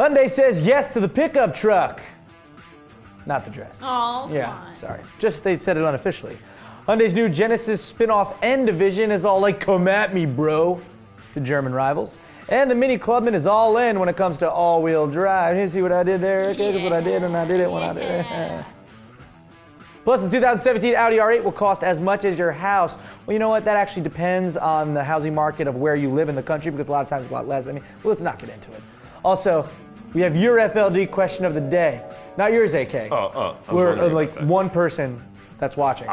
Hyundai says yes to the pickup truck. Not the dress. Oh, yeah, come on. sorry. Just they said it unofficially. Hyundai's new Genesis spinoff N division is all like, come at me, bro, to German rivals. And the Mini Clubman is all in when it comes to all-wheel drive. You see what I did there? Okay, that's what I did, and I did it when I did it. Plus, the 2017 Audi R8 will cost as much as your house. Well, you know what? That actually depends on the housing market of where you live in the country, because a lot of times it's a lot less. I mean, well, let's not get into it. Also, we have your FLD question of the day. Not yours, AK. We're like one person that's watching.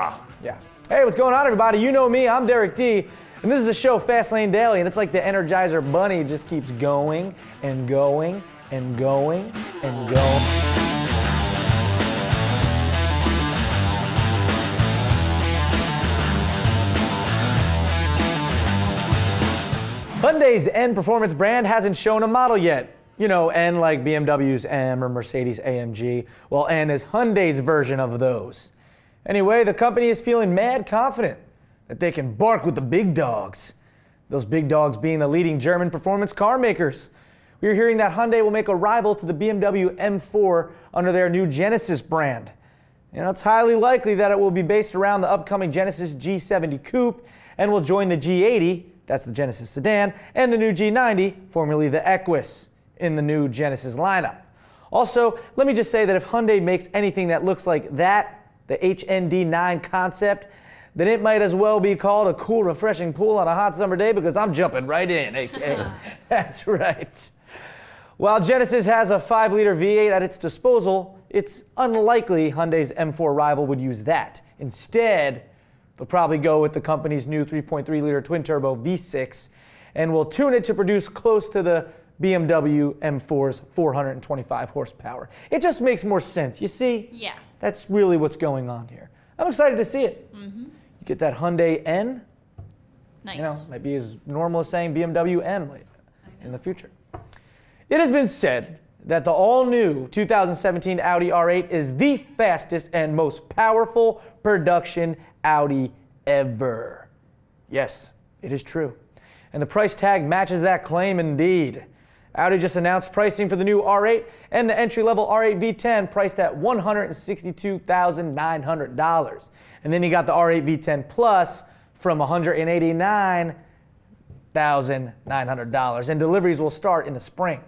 Yeah. Hey, what's going on, everybody? You know me. I'm Derek D. And this is a show, Fast Lane Daily, and it's like the Energizer Bunny. It just keeps going and going and going and going. Hyundai's N Performance brand hasn't shown a model yet. You know, N like BMW's M or Mercedes AMG. Well, N is Hyundai's version of those. Anyway, the company is feeling mad confident that they can bark with the big dogs. Those big dogs being the leading German performance car makers. We're hearing that Hyundai will make a rival to the BMW M4 under their new Genesis brand. You know, it's highly likely that it will be based around the upcoming Genesis G70 Coupe and will join the G80, that's the Genesis sedan, and the new G90, formerly the Equus, in the new Genesis lineup. Also, let me just say that if Hyundai makes anything that looks like that, the HND9 concept, then it might as well be called a cool, refreshing pool on a hot summer day, because I'm jumping right in, HA. That's right. While Genesis has a 5-liter V8 at its disposal, it's unlikely Hyundai's M4 rival would use that. Instead, they'll probably go with the company's new 3.3-liter twin-turbo V6 and will tune it to produce close to the BMW M4's 425 horsepower. It just makes more sense, you see? Yeah. That's really what's going on here. I'm excited to see it. Mm-hmm. You get that Hyundai N. Nice. You know, might be as normal as saying BMW M in the future. It has been said that the all-new 2017 Audi R8 is the fastest and most powerful production Audi ever. Yes, it is true. And the price tag matches that claim indeed. Audi just announced pricing for the new R8 and the entry-level R8 V10 priced at $162,900. And then you got the R8 V10 Plus from $189,900. And deliveries will start in the spring.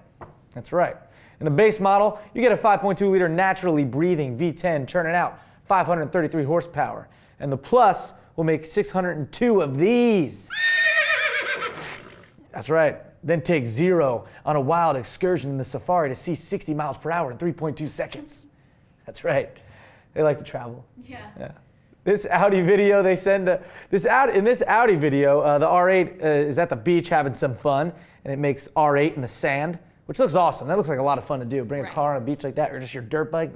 That's right. In the base model, you get a 5.2-liter naturally breathing V10 churning out 533 horsepower. And the Plus will make 602 of these. That's right. Then take zero on a wild excursion in the Safari to see 60 miles per hour in 3.2 seconds. That's right. They like to travel. Yeah. This Audi video they send, in this Audi video, the R8 is at the beach having some fun, and it makes R8 in the sand, which looks awesome. That looks like a lot of fun to do. Bring a car on a beach like that, or just your dirt bike.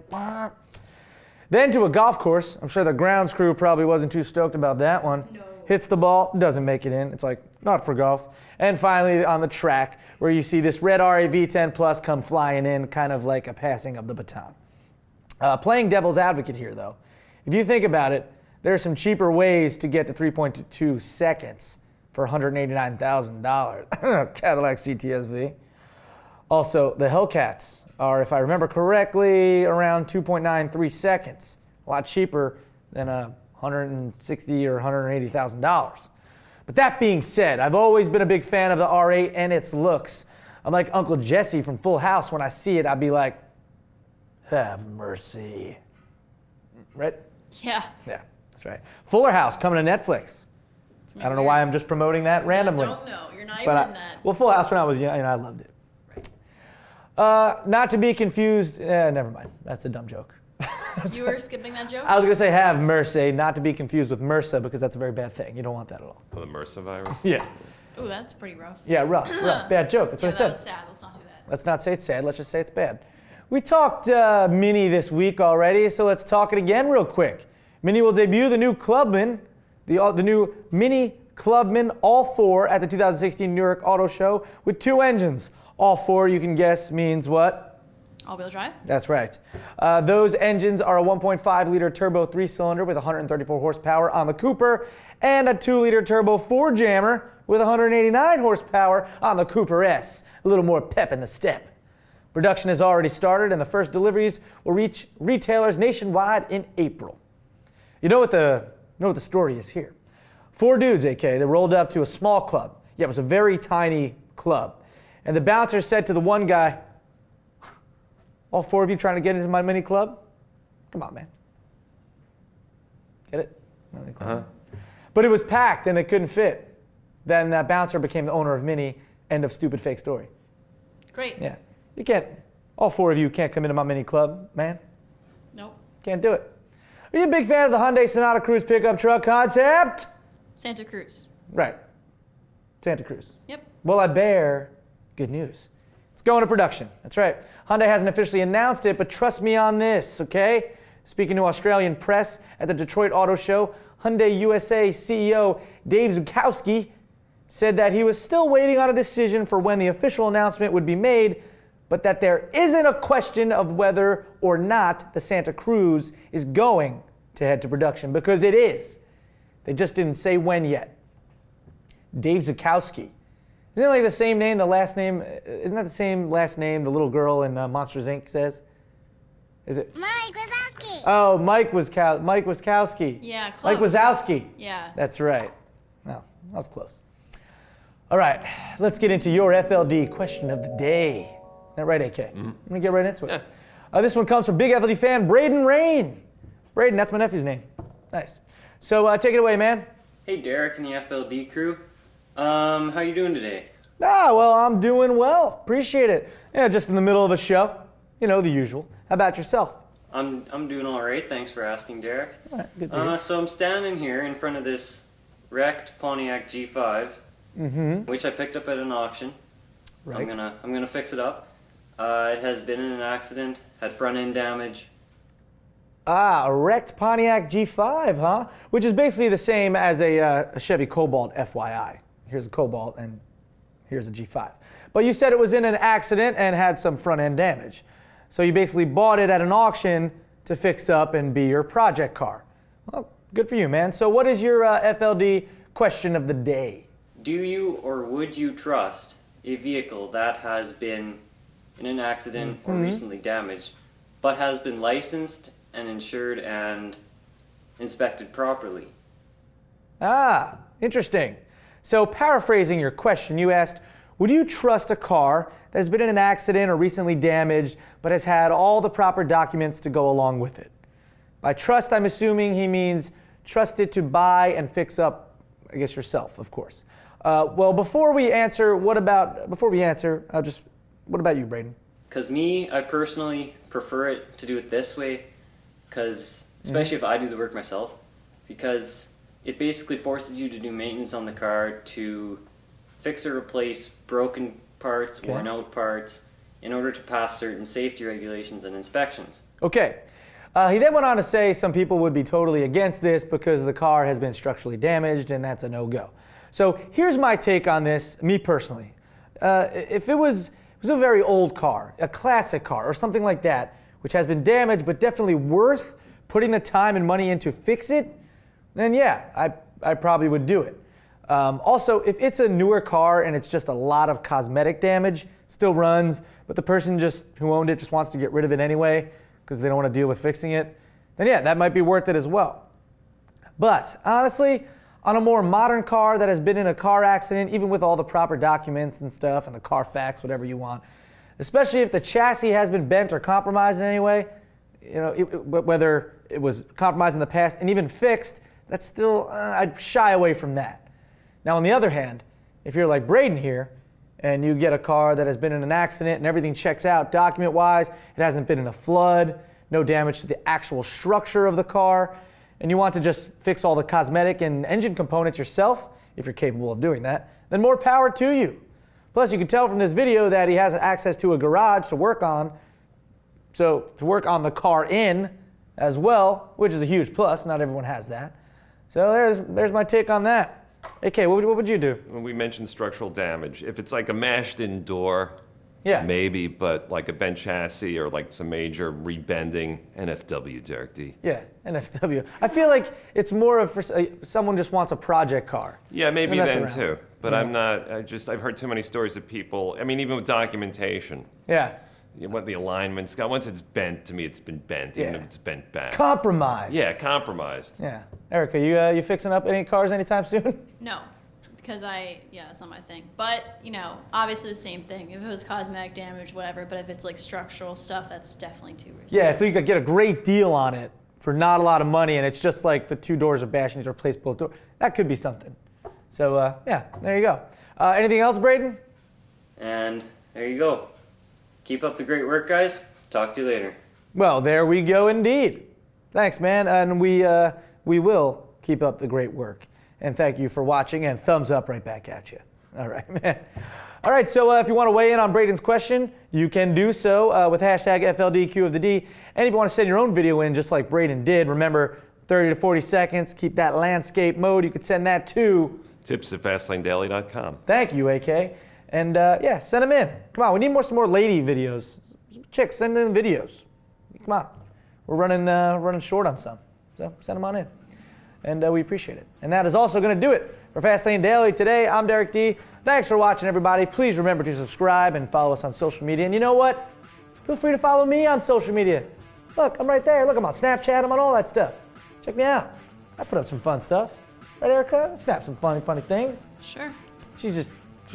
Then to a golf course. I'm sure the grounds crew probably wasn't too stoked about that one. No. Hits the ball, doesn't make it in. It's like, not for golf. And finally on the track, where you see this red R8 V10 Plus come flying in, kind of like a passing of the baton. Playing devil's advocate here, though. If you think about it, there are some cheaper ways to get to 3.2 seconds for $189,000. Cadillac CTS-V. Also, the Hellcats are, if I remember correctly, around 2.93 seconds. A lot cheaper than $160,000 or $180,000. But that being said, I've always been a big fan of the R8 and its looks. I'm like Uncle Jesse from Full House. When I see it, I'd be like, have mercy. Right? Yeah. Yeah, that's right. Fuller House coming to Netflix. I don't know why I'm just promoting that randomly. I don't know. You're not even in that. Well, Full House when I was young, I loved it. Right. Not to be confused. Never mind. That's a dumb joke. You were skipping that joke? I was going to say have mercy, not to be confused with MRSA, because that's a very bad thing. You don't want that at all. Oh, the MRSA virus? Yeah. Ooh, that's pretty rough. Yeah, rough. Bad joke. That's what I said. That was sad. Let's not do that. Let's not say it's sad. Let's just say it's bad. We talked Mini this week already, so let's talk it again real quick. Mini will debut the new Clubman, the new Mini Clubman ALL4 at the 2016 New York Auto Show with 2 engines. ALL4, you can guess, means what? All-wheel drive? That's right. Those engines are a 1.5-liter turbo 3-cylinder with 134 horsepower on the Cooper and a 2-liter turbo 4-jammer with 189 horsepower on the Cooper S. A little more pep in the step. Production has already started, and the first deliveries will reach retailers nationwide in April. You know what the story is here? 4 dudes, AK, they rolled up to a small club. Yeah, it was a very tiny club. And the bouncer said to the one guy, all 4 of you trying to get into my mini club? Come on, man. Get it? But it was packed and it couldn't fit. Then that bouncer became the owner of Mini. End of stupid fake story. Great. Yeah. You can't, all 4 of you can't come into my mini club, man. Nope. Can't do it. Are you a big fan of the Hyundai Santa Cruz pickup truck concept? Santa Cruz. Right. Santa Cruz. Yep. Well, I bear good news. It's going to production. That's right. Hyundai hasn't officially announced it, but trust me on this, okay? Speaking to Australian press at the Detroit Auto Show, Hyundai USA CEO Dave Zukowski said that he was still waiting on a decision for when the official announcement would be made, but that there isn't a question of whether or not the Santa Cruz is going to head to production, because it is. They just didn't say when yet. Dave Zukowski. Isn't it like the same name, the last name? Isn't that the same last name the little girl in Monsters, Inc. says? Is it? Mike Wazowski. Oh, Mike Wazowski. Yeah, close. Mike Wazowski. Yeah. That's right. No, that was close. All right, let's get into your FLD question of the day. Is that right, AK? I'm gonna get right into it. Yeah. This one comes from big FLD fan Braden Rain. Braden, that's my nephew's name. Nice. So take it away, man. Hey Derek and the FLD crew. How you doing today? Well, I'm doing well. Appreciate it. Yeah, just in the middle of a show. You know, the usual. How about yourself? I'm doing all right. Thanks for asking, Derek. All right, good to hear. So I'm standing here in front of this wrecked Pontiac G5, which I picked up at an auction. Right. I'm gonna fix it up. It has been in an accident, had front end damage. A wrecked Pontiac G5, huh? Which is basically the same as a Chevy Cobalt, FYI. Here's a Cobalt and here's a G5. But you said it was in an accident and had some front end damage. So you basically bought it at an auction to fix up and be your project car. Well, good for you, man. So what is your FLD question of the day? Do you or would you trust a vehicle that has been in an accident or recently damaged, but has been licensed and insured and inspected properly? Interesting. So paraphrasing your question, you asked, would you trust a car that has been in an accident or recently damaged, but has had all the proper documents to go along with it? By trust, I'm assuming he means trust it to buy and fix up, I guess, yourself, of course. Well, before we answer, what about you, Braden? Because me, I personally prefer it to do it this way, because especially if I do the work myself, because it basically forces you to do maintenance on the car to fix or replace broken parts, worn out parts, in order to pass certain safety regulations and inspections. Okay. He then went on to say some people would be totally against this because the car has been structurally damaged, and that's a no-go. So here's my take on this, me personally. If it was a very old car, a classic car, or something like that, which has been damaged but definitely worth putting the time and money in to fix it, then yeah, I probably would do it. Also, if it's a newer car and it's just a lot of cosmetic damage, still runs, but the person who owned it just wants to get rid of it anyway because they don't want to deal with fixing it, then yeah, that might be worth it as well. But honestly, on a more modern car that has been in a car accident, even with all the proper documents and stuff and the Carfax, whatever you want, especially if the chassis has been bent or compromised in any way, you know, whether it was compromised in the past and even fixed, that's still, I'd shy away from that. Now, on the other hand, if you're like Braden here and you get a car that has been in an accident and everything checks out document-wise, it hasn't been in a flood, no damage to the actual structure of the car, and you want to just fix all the cosmetic and engine components yourself, if you're capable of doing that, then more power to you. Plus, you can tell from this video that he has access to a garage to work on, so to work on the car in as well, which is a huge plus. Not everyone has that. So there's my take on that. AK, what would you do? When we mentioned structural damage, if it's like a mashed-in door, Yeah. maybe, but like a bent chassis or like some major rebending, NFW, Derek D. Yeah, NFW. I feel like it's more of for someone just wants a project car. Yeah, maybe Mess then around. too. But Yeah. I'm not, I've heard too many stories of people, I mean, even with documentation, Yeah. You want the alignments. Once it's bent, to me, it's been bent, even Yeah. if it's bent back. Compromised. Yeah, compromised. Yeah. Erica, you fixing up any cars anytime soon? No, because it's not my thing. But, obviously the same thing. If it was cosmetic damage, whatever, but if it's like structural stuff, that's definitely too risky. Yeah, if you could get a great deal on it for not a lot of money and it's just like the 2 doors are bashed and you replace both doors, that could be something. So, yeah, there you go. Anything else, Braden? And there you go. Keep up the great work, guys. Talk to you later. Well, there we go indeed. Thanks, man, and we will keep up the great work. And thank you for watching, and thumbs up right back at you. All right, man. All right, so if you want to weigh in on Braden's question, you can do so with hashtag FLDQ of the D. And if you want to send your own video in just like Braden did, remember 30 to 40 seconds, keep that landscape mode. You can send that to tips@fastlanedaily.com. Thank you, AK. And yeah, send them in. Come on, we need some more lady videos. Chicks, send in videos. Come on, we're running short on some, so send them on in, and we appreciate it. And that is also going to do it for Fastlane Daily today. I'm Derek D. Thanks for watching, everybody. Please remember to subscribe and follow us on social media. And you know what? Feel free to follow me on social media. Look, I'm right there. Look, I'm on Snapchat. I'm on all that stuff. Check me out. I put up some fun stuff. Right, Erica? Snap some funny things. Sure. She's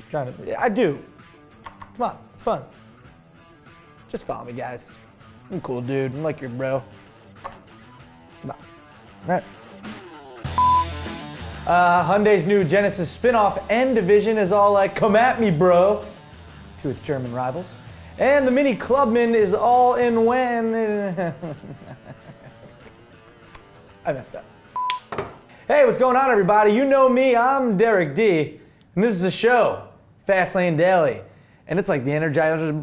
trying to. I do. Come on, it's fun. Just follow me, guys. I'm a cool dude. I'm like your bro. Come on. All right. Hyundai's new Genesis spinoff N division is all like, come at me, bro, to its German rivals. And the Mini Clubman is all in when. I messed up. Hey, what's going on, everybody? You know me, I'm Derek D, and this is a show, Fastlane Daily. And it's like the Energizer.